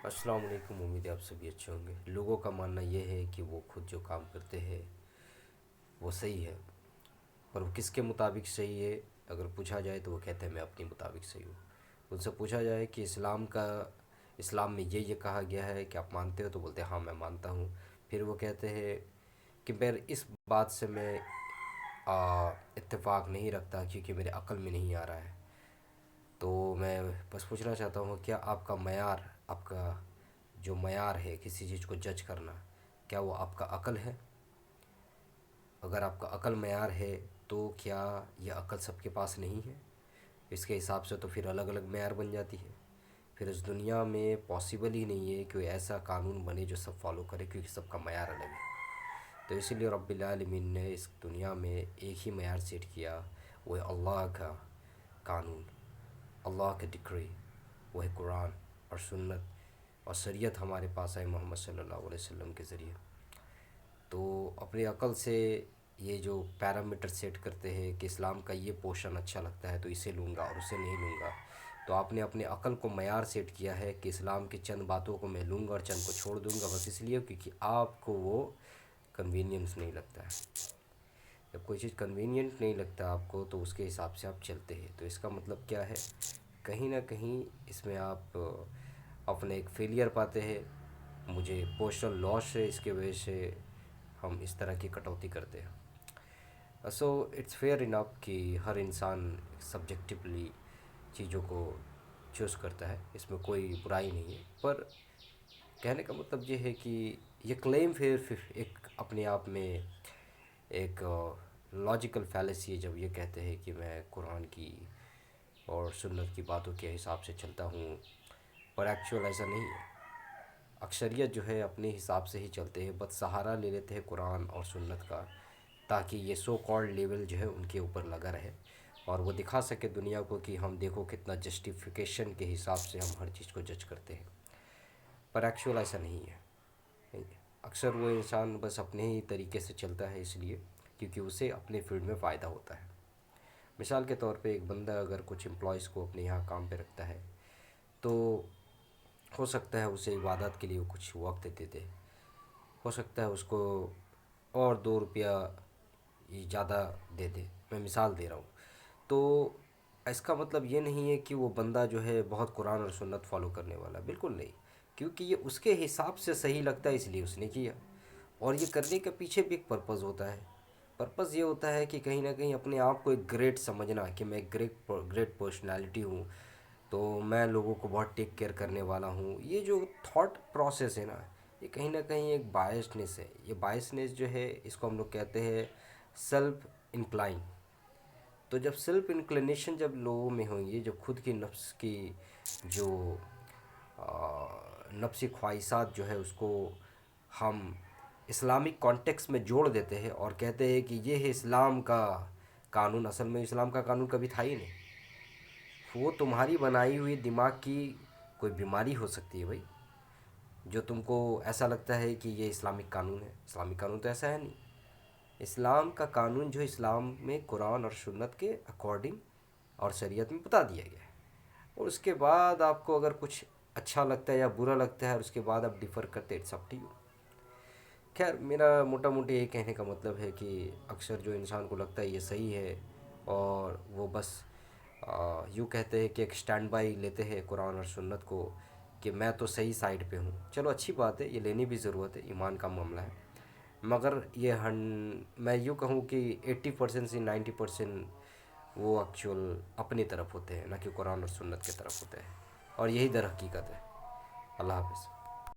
अस्सलाम वालेकुम। उम्मीद है आप सभी अच्छे होंगे। लोगों का मानना यह है कि वो खुद जो काम करते हैं वो सही है, पर वो किसके मुताबिक सही है अगर पूछा जाए तो वो कहते हैं मैं अपने मुताबिक सही हूँ। उनसे पूछा जाए कि इस्लाम में ये कहा गया है कि आप मानते हो, तो बोलते हैं हाँ मैं मानता हूँ। फिर वो कहते हैं कि मैं इस बात से मैं इत्तेफाक नहीं रखता क्योंकि मेरे अक्ल में नहीं आ रहा है। तो मैं बस पूछना चाहता हूँ, क्या आपका जो मयार है किसी चीज़ को जज करना, क्या वो आपका अक्ल है? अगर आपका अक्ल मयार है तो क्या ये अक्ल सबके पास नहीं है? इसके हिसाब से तो फिर अलग अलग मयार बन जाती है। फिर इस दुनिया में पॉसिबल ही नहीं है कि कोई ऐसा कानून बने जो सब फॉलो करे, क्योंकि सबका मयार अलग है। तो इसीलिए रब्बिल आलमीन ने इस दुनिया में एक ही मयार सेट किया, वो है अल्लाह का कानून, अल्लाह का डिक्री। वो है कुरान और सुन्नत, और शरीयत हमारे पास है मोहम्मद सल्लल्लाहु अलैहि वसल्लम के ज़रिए। तो अपनी अकल से ये जो पैरामीटर सेट करते हैं कि इस्लाम का ये पोर्शन अच्छा लगता है तो इसे लूँगा और उसे नहीं लूँगा, तो आपने अपने अकल को मयार सेट किया है कि इस्लाम की चंद बातों को मैं लूँगा और चंद को छोड़ दूँगा, बस इसलिए क्योंकि आपको वो कन्वीनियंस नहीं लगता है। जब कोई चीज़ कन्वीनियंट नहीं लगता आपको तो उसके हिसाब से आप चलते हैं। तो इसका मतलब क्या है, कहीं ना कहीं इसमें आप अपने एक फेलियर पाते हैं। मुझे पर्सनल लॉस है, इसके वजह से हम इस तरह की कटौती करते हैं। सो इट्स फेयर इनफ कि हर इंसान सब्जेक्टिवली चीज़ों को चूज़ करता है, इसमें कोई बुराई नहीं है। पर कहने का मतलब ये है कि ये क्लेम फिर एक अपने आप में एक लॉजिकल फैलेसी है जब ये कहते हैं कि मैं कुरान की और सुन्नत की बातों के हिसाब से चलता हूँ, पर एक्चुअल ऐसा नहीं है। अक्सरियत जो है अपने हिसाब से ही चलते हैं, बस सहारा ले लेते हैं कुरान और सुन्नत का, ताकि ये सो कॉल्ड लेवल जो है उनके ऊपर लगा रहे और वो दिखा सके दुनिया को कि हम देखो कितना जस्टिफिकेशन के हिसाब से हम हर चीज़ को जज करते हैं। पर एक्चुअल ऐसा नहीं है। अक्सर वो इंसान बस अपने ही तरीके से चलता है, इसलिए क्योंकि उसे अपने फील्ड में फ़ायदा होता है। मिसाल के तौर पे एक बंदा अगर कुछ एम्प्लॉयज़ को अपने यहाँ काम पे रखता है, तो हो सकता है उसे इबादत के लिए वो कुछ वक्त दे दे, हो सकता है उसको और 2 रुपया ये ज़्यादा दे दे, मैं मिसाल दे रहा हूँ। तो इसका मतलब ये नहीं है कि वो बंदा जो है बहुत कुरान और सुन्नत फॉलो करने वाला, बिल्कुल नहीं। क्योंकि ये उसके हिसाब से सही लगता है इसलिए उसने किया, और ये करने के पीछे भी एक पर्पज़ होता है। पर्पज़ ये होता है कि कहीं ना कहीं अपने आप को एक ग्रेट समझना कि मैं एक ग्रेट पर्सनैलिटी हूँ, तो मैं लोगों को बहुत टेक केयर करने वाला हूँ। ये जो थॉट प्रोसेस है ना, ये कहीं ना कहीं एक बायसनेस है। ये बायसनेस जो है इसको हम लोग कहते हैं सेल्फ इंक्लाइन। तो जब सेल्फ इंक्लिनेशन जब लोगों में होंगी, जब खुद की नफ्स की जो नफ्सी ख्वाहिशात जो है उसको हम इस्लामिक कॉन्टेक्स्ट में जोड़ देते हैं और कहते हैं कि ये है इस्लाम का कानून, असल में इस्लाम का कानून कभी था ही नहीं। वो तुम्हारी बनाई हुई दिमाग की कोई बीमारी हो सकती है भाई, जो तुमको ऐसा लगता है कि ये इस्लामिक कानून है। इस्लामिक कानून तो ऐसा है नहीं। इस्लाम का कानून जो इस्लाम में कुरान और सुन्नत के अकॉर्डिंग और शरीयत में बता दिया गया है, और उसके बाद आपको अगर कुछ अच्छा लगता है या बुरा लगता है और उसके बाद आप डिफ़र करते, इट्स अप टू यू। खैर, मेरा मोटा मोटी ये कहने का मतलब है कि अक्सर जो इंसान को लगता है ये सही है, और वो बस यूँ कहते हैं कि एक स्टैंड बाई लेते हैं कुरान और सुन्नत को कि मैं तो सही साइड पे हूँ। चलो अच्छी बात है, ये लेनी भी ज़रूरत है, ईमान का मामला है। मगर ये हन मैं यूँ कहूँ कि 80% से 90% वो एक्चुअल अपनी तरफ होते हैं, ना कि कुरान और सुन्नत की तरफ होते हैं, और यही दर हकीकत है। अल्लाह हाफ़िज़।